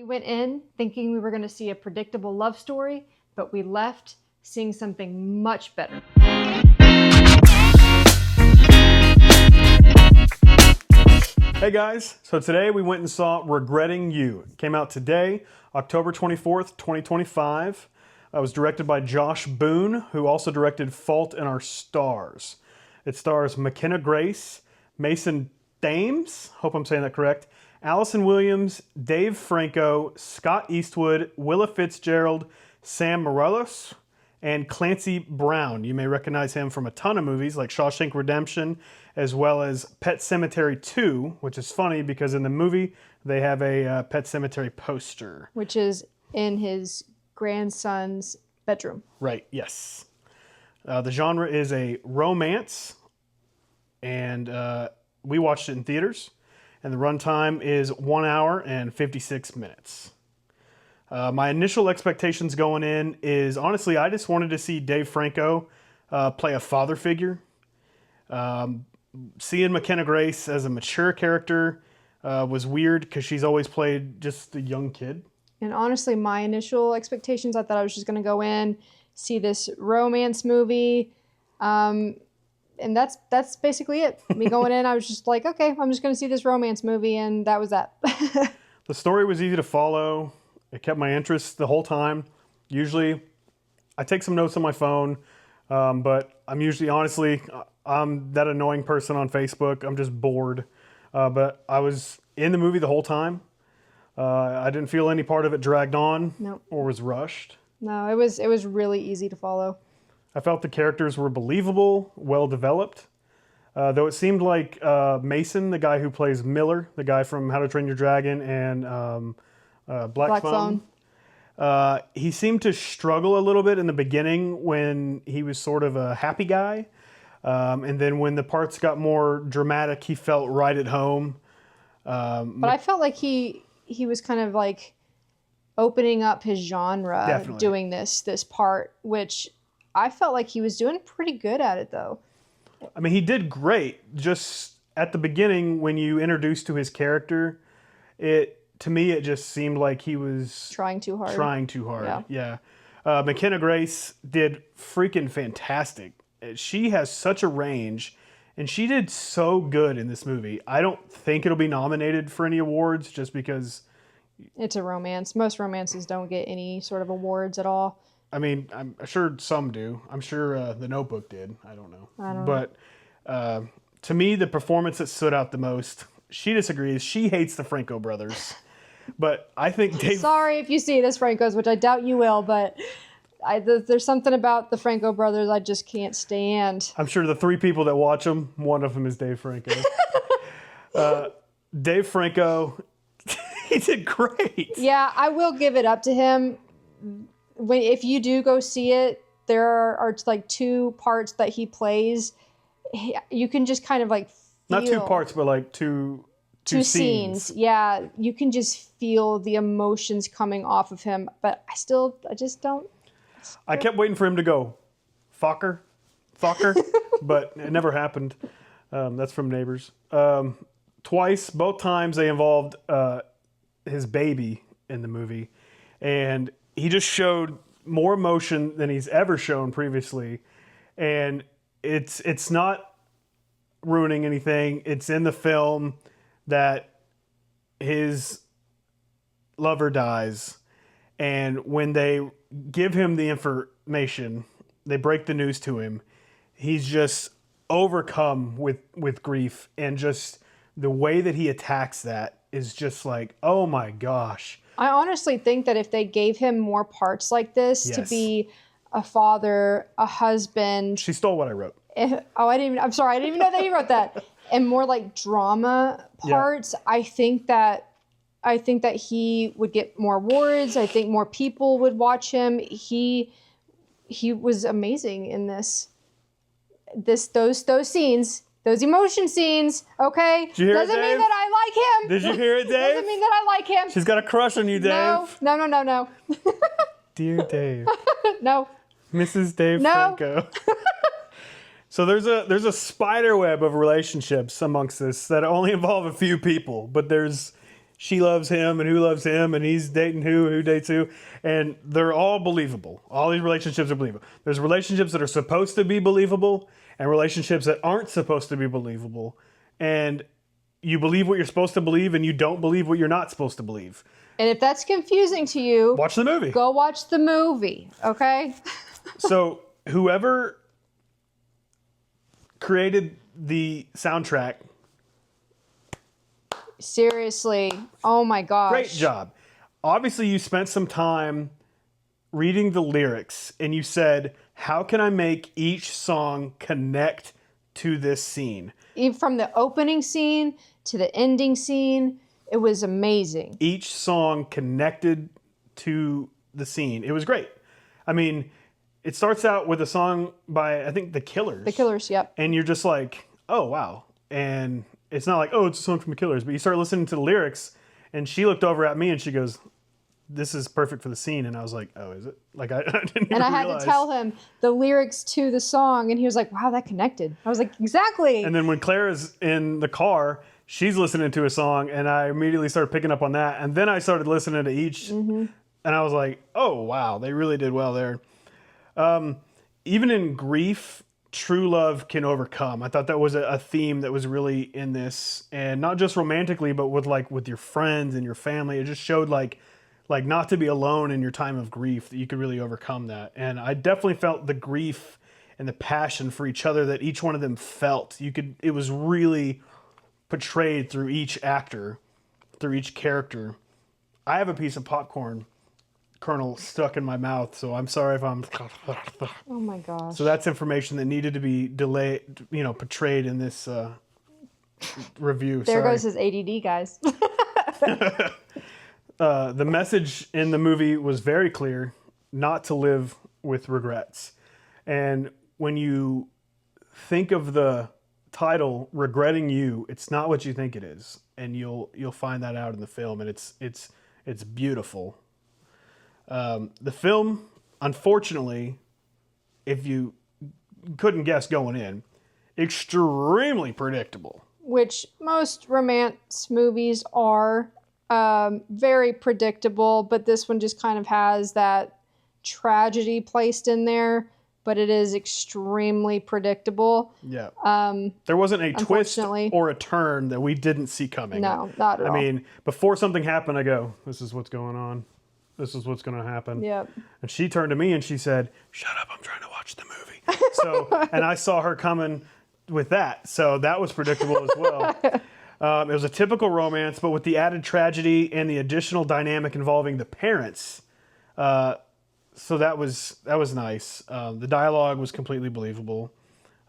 went in thinking we were going to see a predictable love story, but we left seeing something much better. Hey guys, so today we went and saw Regretting You. It came out today, October 24th, 2025. It was directed by Josh Boone, who also directed Fault in Our Stars. It stars McKenna Grace, Mason Thames, hope I'm saying that correct, Allison Williams, Dave Franco, Scott Eastwood, Willa Fitzgerald, Sam Morales, and Clancy Brown. You may recognize him from a ton of movies like Shawshank Redemption, as well as Pet Sematary 2, which is funny because in the movie they have a Pet Sematary poster. Which is in his grandson's bedroom. Right, yes. The genre is a romance, and we watched it in theaters, and the runtime is 1 hour and 56 minutes. My initial expectations going in is, honestly, I just wanted to see Dave Franco play a father figure. Seeing McKenna Grace as a mature character was weird because she's always played just a young kid. And honestly, my initial expectations, I thought I was just going to go in, see this romance movie, and that's basically it. Me going in, I was just like, okay, I'm just going to see this romance movie, and that was that. The story was easy to follow. It kept my interest the whole time. Usually, I take some notes on my phone, but I'm usually, honestly, I'm that annoying person on Facebook. I'm just bored. But I was in the movie the whole time. I didn't feel any part of it dragged on or was rushed. No, it was really easy to follow. I felt the characters were believable, well developed. Though it seemed like Mason, the guy who plays Miller, the guy from How to Train Your Dragon and Black Phone, he seemed to struggle a little bit in the beginning when he was sort of a happy guy. And then when the parts got more dramatic, he felt right at home. But I felt like he was kind of like opening up his genre, Definitely. Doing this part, which I felt like he was doing pretty good at it, though. I mean, he did great. Just at the beginning, when you introduced to his character, to me, it just seemed like he was trying too hard. Yeah. McKenna Grace did freaking fantastic. She has such a range, and she did so good in this movie. I don't think it'll be nominated for any awards just because it's a romance. Most romances don't get any sort of awards at all. I mean, I'm sure some do. I'm sure The Notebook did. I don't know. But to me, the performance that stood out the most, she disagrees. She hates the Franco brothers. But I think Dave... Sorry if you see this, Francos, which I doubt you will, but there's something about the Franco brothers I just can't stand. I'm sure the three people that watch them, one of them is Dave Franco. Dave Franco, he did great. Yeah, I will give it up to him. If you do go see it, there are like two parts that he plays. You can just kind of like feel... Not two parts, but like two scenes. Yeah, you can just feel the emotions coming off of him. But I just don't... I kept waiting for him to go, fucker, but it never happened. That's from Neighbors. Twice, both times they involved his baby in the movie. And he just showed more emotion than he's ever shown previously. And it's not ruining anything. It's in the film that his lover dies. And when they give him the information, they break the news to him, he's just overcome with grief. And just the way that he attacks that is just like, oh my gosh. I honestly think that if they gave him more parts like this to be a father, a husband. She stole what I wrote. I'm sorry. I didn't even know that you wrote that. And more like drama parts. Yeah. I think that he would get more awards. I think more people would watch him. He was amazing in this. Those scenes. Those emotion scenes, okay? Did you hear Doesn't it, mean that I like him. Did you hear it, Dave? Doesn't mean that I like him. She's got a crush on you, Dave. No. Dear Dave. No. Mrs. Dave Franco. So there's a spider web of relationships amongst this that only involve a few people, but there's she loves him and who loves him and he's dating who dates who. And they're all believable. All these relationships are believable. There's relationships that are supposed to be believable and relationships that aren't supposed to be believable. And you believe what you're supposed to believe and you don't believe what you're not supposed to believe. And if that's confusing to you, Watch the movie. go watch the movie, okay? So whoever created the soundtrack, Seriously. Oh my gosh. great job. Obviously, you spent some time reading the lyrics and you said, how can I make each song connect to this scene? Even from the opening scene to the ending scene, it was amazing. Each song connected to the scene. It was great. I mean, it starts out with a song by, I think, The Killers. The Killers, yep. And you're just like, oh, wow. And it's not like, oh, it's a song from The Killers. But you start listening to the lyrics, and she looked over at me and she goes, this is perfect for the scene. And I was like, oh, is it? Like, I didn't even And I had realize. to tell him the lyrics to the song, and he was like, wow, that connected. I was like, exactly. And then when Claire is in the car, she's listening to a song, and I immediately started picking up on that. And then I started listening to each, and I was like, oh, wow, they really did well there. Even in grief, true love can overcome. I thought that was a theme that was really in this, and not just romantically, but with your friends and your family. It just showed like not to be alone in your time of grief, that you could really overcome that. And I definitely felt the grief and the passion for each other that each one of them felt. It was really portrayed through each actor, through each character. I have a piece of popcorn kernel stuck in my mouth, so I'm sorry if I'm. Oh my gosh. So that's information that needed to be portrayed in this review. There Sorry. goes his ADD, guys. The message in the movie was very clear: not to live with regrets. And when you think of the title "Regretting You," it's not what you think it is, and you'll find that out in the film, and it's beautiful. The film, unfortunately, if you couldn't guess going in, extremely predictable. Which most romance movies are very predictable, but this one just kind of has that tragedy placed in there, but it is extremely predictable. Yeah. There wasn't a twist Unfortunately. or a turn that we didn't see coming. No, not at all. I mean, before something happened, I go, this is what's going on. This is what's going to happen. Yep. And she turned to me and she said, shut up, I'm trying to watch the movie. And I saw her coming with that. So that was predictable as well. It was a typical romance, but with the added tragedy and the additional dynamic involving the parents. So that was nice. The dialogue was completely believable.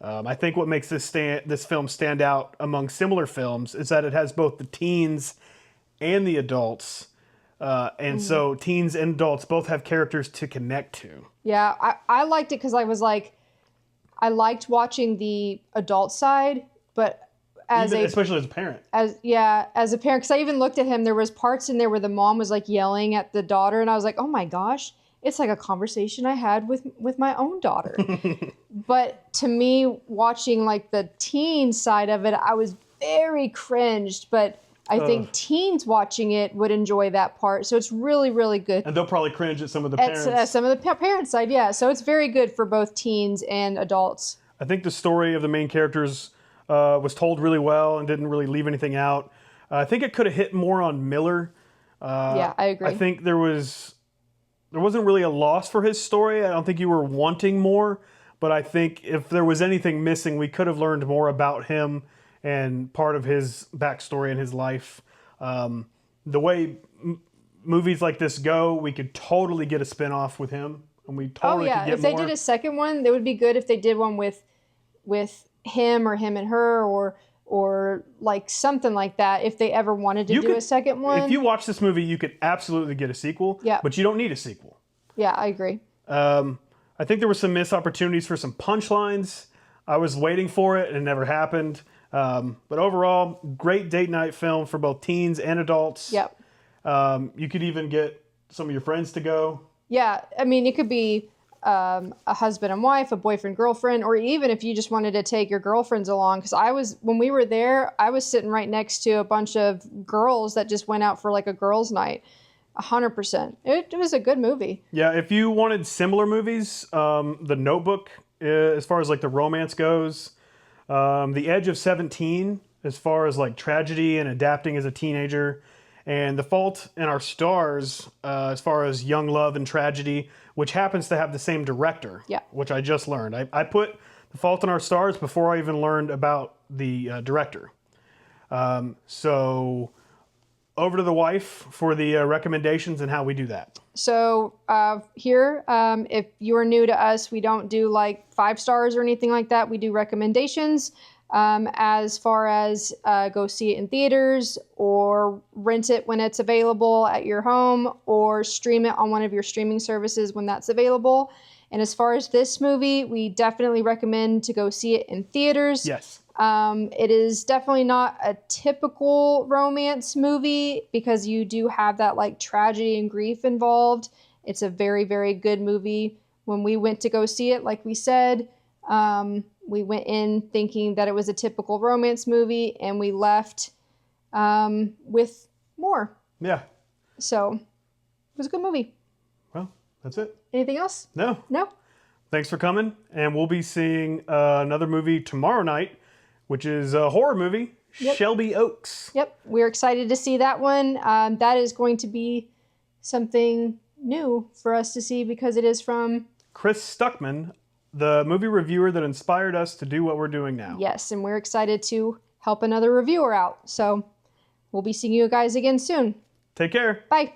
I think what makes this film stand out among similar films is that it has both the teens and the adults. So teens and adults both have characters to connect to. Yeah, I liked it because I was like, I liked watching the adult side, but Especially as a parent. as a parent, because I even looked at him, there was parts in there where the mom was like yelling at the daughter, and I was like, oh my gosh, it's like a conversation I had with my own daughter. But to me, watching like the teen side of it, I was very cringed, but I think teens watching it would enjoy that part. So it's really, really good. And they'll probably cringe at some of the At parents. some of the parents' side, yeah. So it's very good for both teens and adults. I think the story of the main characters was told really well and didn't really leave anything out. I think it could have hit more on Miller. Yeah, I agree. I think there wasn't really a loss for his story. I don't think you were wanting more, but I think if there was anything missing, we could have learned more about him and part of his backstory and his life. The way movies like this go, we could totally get a spin-off with him, and we totally could get if they more. did a second one, it would be good if they did one with him or him and her or like something like that. If they ever wanted to do a second one, If you watch this movie, you could absolutely get a sequel. Yeah. But you don't need a sequel. yeah, I agree. I think there were some missed opportunities for some punchlines. I was waiting for it, and it never happened. But overall, great date night film for both teens and adults. Yep. You could even get some of your friends to go. Yeah, I mean, it could be a husband and wife, a boyfriend, girlfriend, or even if you just wanted to take your girlfriends along. Because when we were there, I was sitting right next to a bunch of girls that just went out for like a girls' night. 100%. It was a good movie. Yeah, if you wanted similar movies, The Notebook, as far as like the romance goes, The Edge of 17, as far as like tragedy and adapting as a teenager, and The Fault in Our Stars, as far as young love and tragedy, which happens to have the same director, Yeah. which I just learned. I put The Fault in Our Stars before I even learned about the director. So over to the wife for the recommendations and how we do that. So here, if you are new to us, we don't do like 5 stars or anything like that. We do recommendations as far as go see it in theaters or rent it when it's available at your home or stream it on one of your streaming services when that's available. And as far as this movie, we definitely recommend to go see it in theaters. Yes. It is definitely not a typical romance movie because you do have that like tragedy and grief involved. It's a very, very good movie. When we went to go see it, like we said, we went in thinking that it was a typical romance movie and we left with more. Yeah. So it was a good movie. Well, that's it. Anything else? No. No? Thanks for coming. And we'll be seeing another movie tomorrow night, which is a horror movie, Yep. Shelby Oaks. Yep. We're excited to see that one. That is going to be something new for us to see because it is from... Chris Stuckman, the movie reviewer that inspired us to do what we're doing now. Yes, and we're excited to help another reviewer out. So we'll be seeing you guys again soon. Take care. Bye.